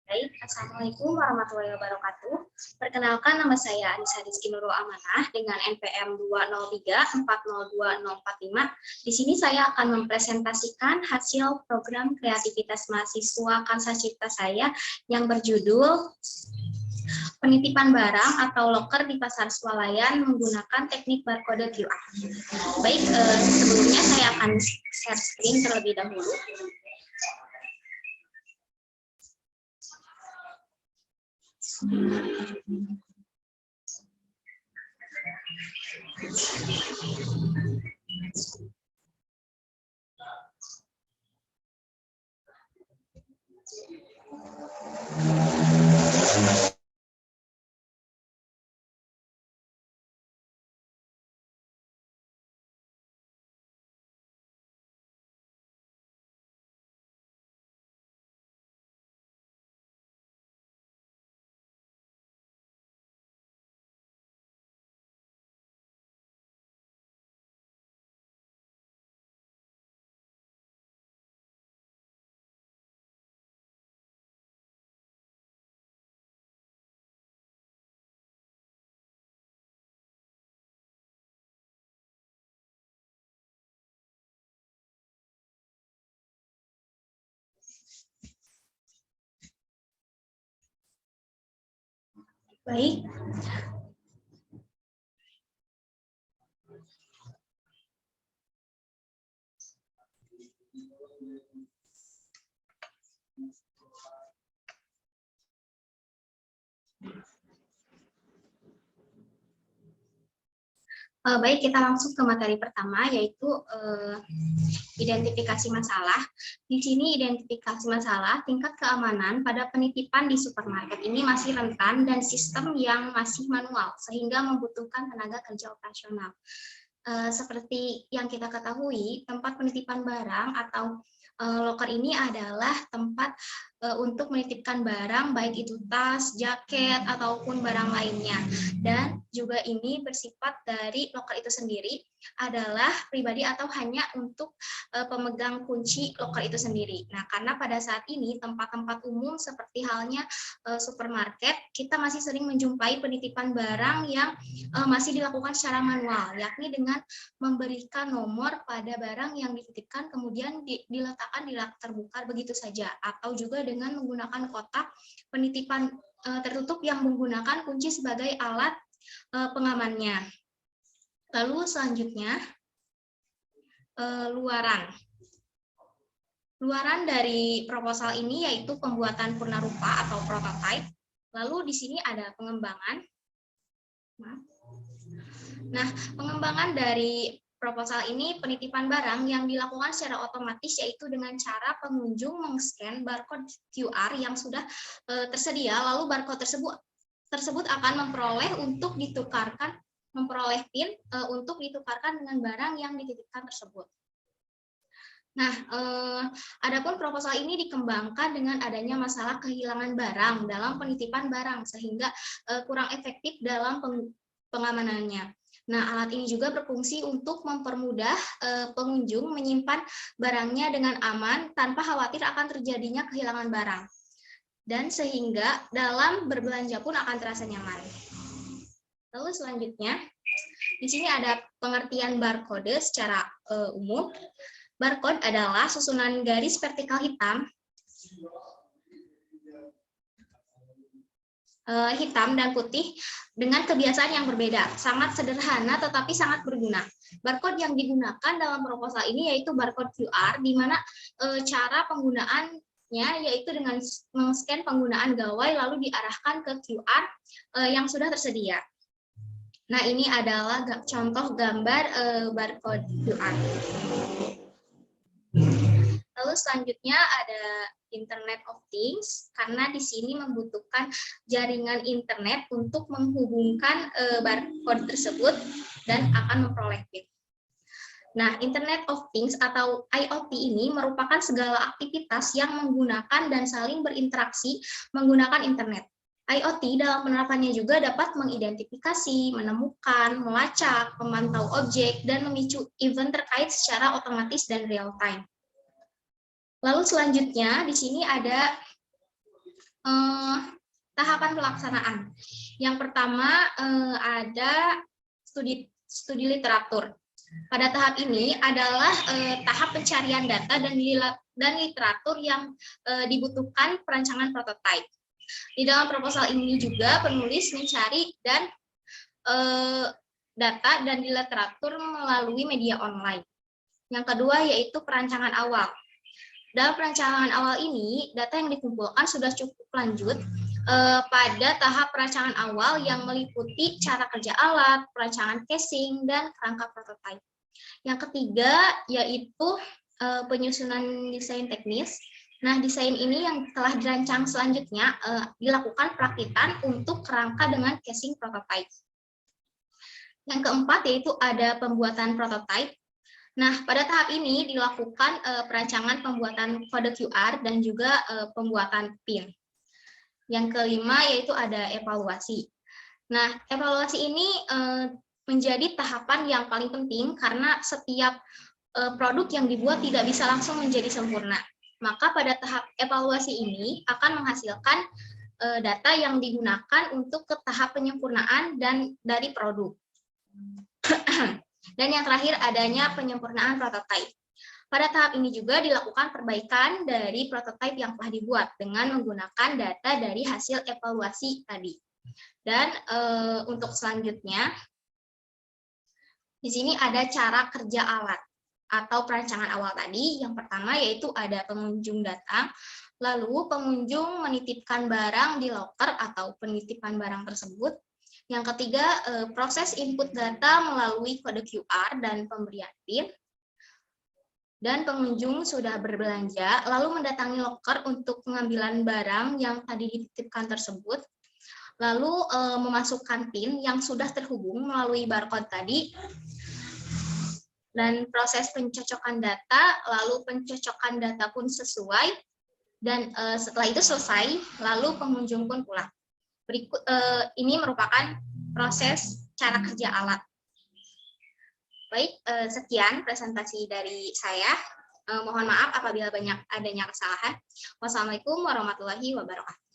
Baik, Assalamualaikum warahmatullahi wabarakatuh. Perkenalkan, nama saya Anissa Rizky Nurul Amanah dengan NPM 203402045. Di sini saya akan mempresentasikan hasil program kreativitas mahasiswa Kansa Cipta saya yang berjudul penitipan barang atau loker di pasar swalayan menggunakan teknik barcode QR. Baik, sebelumnya saya akan share screen terlebih dahulu. Baik. Baik, kita langsung ke materi pertama, yaitu identifikasi masalah. Di sini identifikasi masalah tingkat keamanan pada penitipan di supermarket ini masih rentan dan sistem yang masih manual, sehingga membutuhkan tenaga kerja operasional. Seperti yang kita ketahui, tempat penitipan barang atau loker ini adalah tempat untuk menitipkan barang, baik itu tas, jaket, ataupun barang lainnya. Dan juga ini bersifat dari loker itu sendiri adalah pribadi atau hanya untuk pemegang kunci loker itu sendiri. Nah, karena pada saat ini tempat-tempat umum seperti halnya supermarket, kita masih sering menjumpai penitipan barang yang masih dilakukan secara manual, yakni dengan memberikan nomor pada barang yang dititipkan, kemudian diletakkan di rak terbuka begitu saja, atau juga dengan menggunakan kotak penitipan tertutup yang menggunakan kunci sebagai alat pengamannya. Lalu selanjutnya, luaran. Luaran dari proposal ini yaitu pembuatan purnarupa atau prototype. Lalu di sini ada pengembangan. Nah, pengembangan dari proposal ini penitipan barang yang dilakukan secara otomatis, yaitu dengan cara pengunjung meng-scan barcode QR yang sudah tersedia, lalu barcode tersebut akan memperoleh PIN untuk ditukarkan dengan barang yang dititipkan tersebut. Nah, adapun proposal ini dikembangkan dengan adanya masalah kehilangan barang dalam penitipan barang, sehingga kurang efektif dalam pengamanannya. Nah, alat ini juga berfungsi untuk mempermudah pengunjung menyimpan barangnya dengan aman tanpa khawatir akan terjadinya kehilangan barang. Dan sehingga dalam berbelanja pun akan terasa nyaman. Lalu selanjutnya, di sini ada pengertian barcode secara umum. Barcode adalah susunan garis vertikal hitam dan putih dengan kebiasaan yang berbeda, sangat sederhana tetapi sangat berguna. Barcode yang digunakan dalam proposal ini yaitu barcode QR, di mana cara penggunaannya yaitu dengan men-scan penggunaan gawai lalu diarahkan ke QR yang sudah tersedia. Nah, ini adalah contoh gambar barcode QR. Lalu selanjutnya ada Internet of Things, karena di sini membutuhkan jaringan internet untuk menghubungkan barcode tersebut dan akan memperoleh PIN. Nah, Internet of Things atau IoT ini merupakan segala aktivitas yang menggunakan dan saling berinteraksi menggunakan internet. IoT dalam penerapannya juga dapat mengidentifikasi, menemukan, melacak, memantau objek, dan memicu event terkait secara otomatis dan real time. Lalu selanjutnya di sini ada tahapan pelaksanaan. Yang pertama ada studi literatur. Pada tahap ini adalah tahap pencarian data dan literatur yang dibutuhkan perancangan prototipe. Di dalam proposal ini juga penulis mencari data dan di literatur melalui media online. Yang kedua yaitu perancangan awal. Dalam perancangan awal ini, data yang dikumpulkan sudah cukup lanjut pada tahap perancangan awal yang meliputi cara kerja alat, perancangan casing, dan kerangka prototipe. Yang ketiga yaitu penyusunan desain teknis. Nah, desain ini yang telah dirancang selanjutnya dilakukan perakitan untuk kerangka dengan casing prototipe. Yang keempat yaitu ada pembuatan prototipe. Nah, pada tahap ini dilakukan perancangan pembuatan kode QR dan juga pembuatan PIN. Yang kelima yaitu ada evaluasi. Nah, evaluasi ini menjadi tahapan yang paling penting karena setiap produk yang dibuat tidak bisa langsung menjadi sempurna. Maka pada tahap evaluasi ini akan menghasilkan data yang digunakan untuk ke tahap penyempurnaan dan dari produk. Dan yang terakhir adanya penyempurnaan prototipe. Pada tahap ini juga dilakukan perbaikan dari prototipe yang telah dibuat dengan menggunakan data dari hasil evaluasi tadi. Dan untuk selanjutnya, di sini ada cara kerja alat atau perancangan awal tadi. Yang pertama yaitu ada pengunjung datang, lalu pengunjung menitipkan barang di loker atau penitipan barang tersebut. Yang ketiga, proses input data melalui kode QR dan pemberian PIN. Dan pengunjung sudah berbelanja, lalu mendatangi loker untuk pengambilan barang yang tadi dititipkan tersebut, lalu memasukkan PIN yang sudah terhubung melalui barcode tadi, dan proses pencocokan data, lalu pencocokan data pun sesuai, dan setelah itu selesai, lalu pengunjung pun pulang. Berikut ini merupakan proses cara kerja alat. Baik, sekian presentasi dari saya. Mohon maaf apabila adanya kesalahan. Wassalamualaikum warahmatullahi wabarakatuh.